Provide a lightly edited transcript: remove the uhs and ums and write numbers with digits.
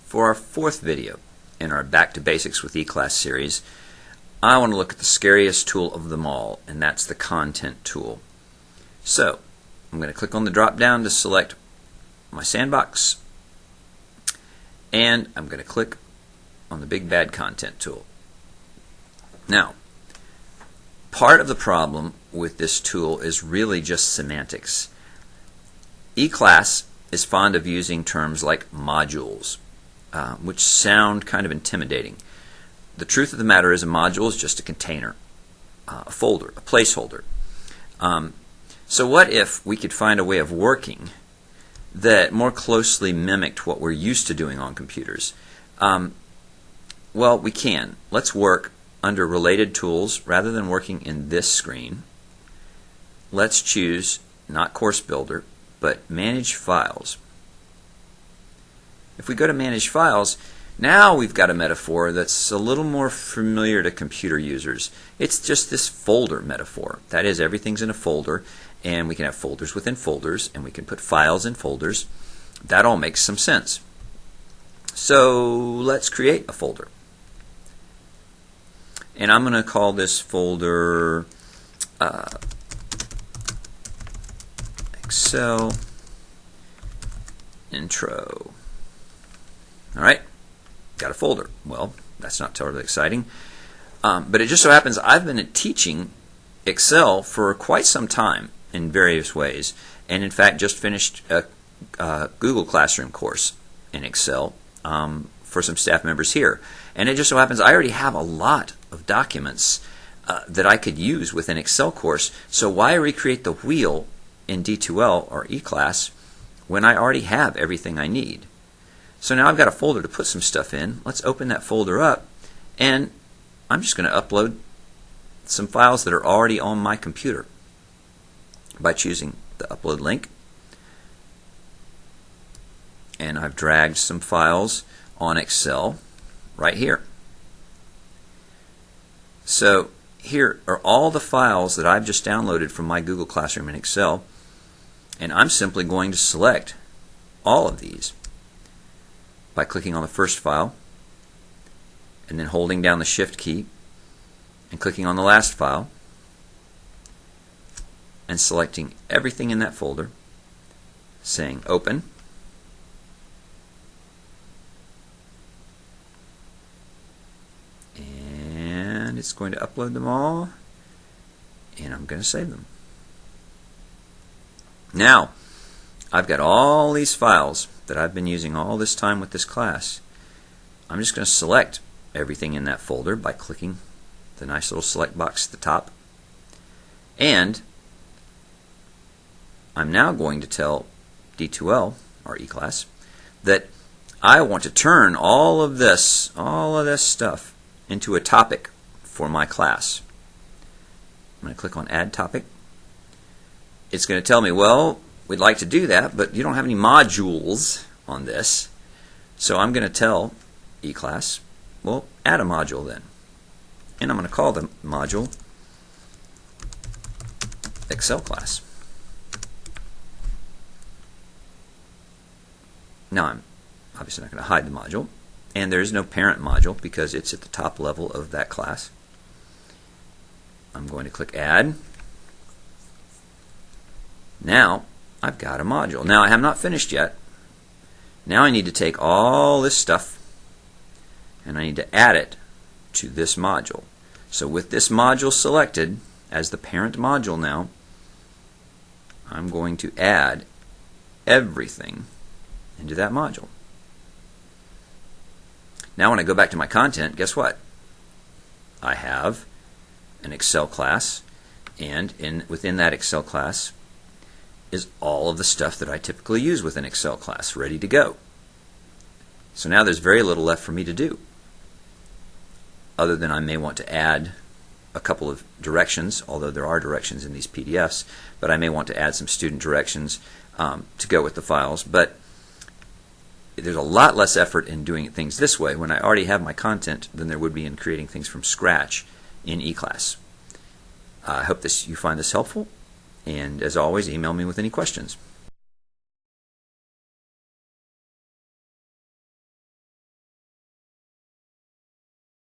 For our fourth video in our Back to Basics with eClass series, I want to look at the scariest tool of them all, and that's the Content tool. So, I'm going to click on the drop down to select my sandbox, and I'm going to click on the big bad Content tool. Now, part of the problem with this tool is really just semantics. eClass is fond of using terms like modules, which sound kind of intimidating. The truth of the matter is a module is just a container, a folder, a placeholder. So what if we could find a way of working that more closely mimicked what we're used to doing on computers? Well, we can. Let's work under Related Tools rather than working in this screen. Let's choose not Course Builder, but Manage Files. If we go to Manage Files, now we've got a metaphor that's a little more familiar to computer users. It's just this folder metaphor. That is, everything's in a folder, and we can have folders within folders, and we can put files in folders. That all makes some sense. So let's create a folder. And I'm going to call this folder Excel Intro. Alright, got a folder. Well, that's not totally exciting. But it just so happens I've been teaching Excel for quite some time in various ways. And in fact, just finished a Google Classroom course in Excel for some staff members here. And it just so happens I already have a lot of documents that I could use with an Excel course. So why recreate the wheel in D2L or eClass when I already have everything I need? So now I've got a folder to put some stuff in. Let's open that folder up, and I'm just going to upload some files that are already on my computer by choosing the upload link. And I've dragged some files on Excel right here. So here are all the files that I've just downloaded from my Google Classroom in Excel, and I'm simply going to select all of these by clicking on the first file and then holding down the Shift key and clicking on the last file and selecting everything in that folder, saying Open, and it's going to upload them all, and I'm going to save them. Now, I've got all these files that I've been using all this time with this class. I'm just going to select everything in that folder by clicking the nice little select box at the top. And I'm now going to tell D2L, or eClass, that I want to turn all of this stuff into a topic for my class. I'm going to click on Add Topic. It's going to tell me, well, we'd like to do that, but you don't have any modules on this. So I'm going to tell eClass, well, add a module then. And I'm going to call the module Excel class. Now I'm obviously not going to hide the module, and there is no parent module because it's at the top level of that class. I'm going to click Add. Now I've got a module. Now I have not finished yet. Now I need to take all this stuff and I need to add it to this module. So with this module selected as the parent module now, I'm going to add everything into that module. Now when I go back to my content, guess what? I have an Excel class, and within that Excel class is all of the stuff that I typically use with an Excel class ready to go. So now there's very little left for me to do, other than I may want to add a couple of directions, although there are directions in these PDFs, but I may want to add some student directions to go with the files. But there's a lot less effort in doing things this way when I already have my content than there would be in creating things from scratch in eClass. I hope you find this helpful. And as always, email me with any questions.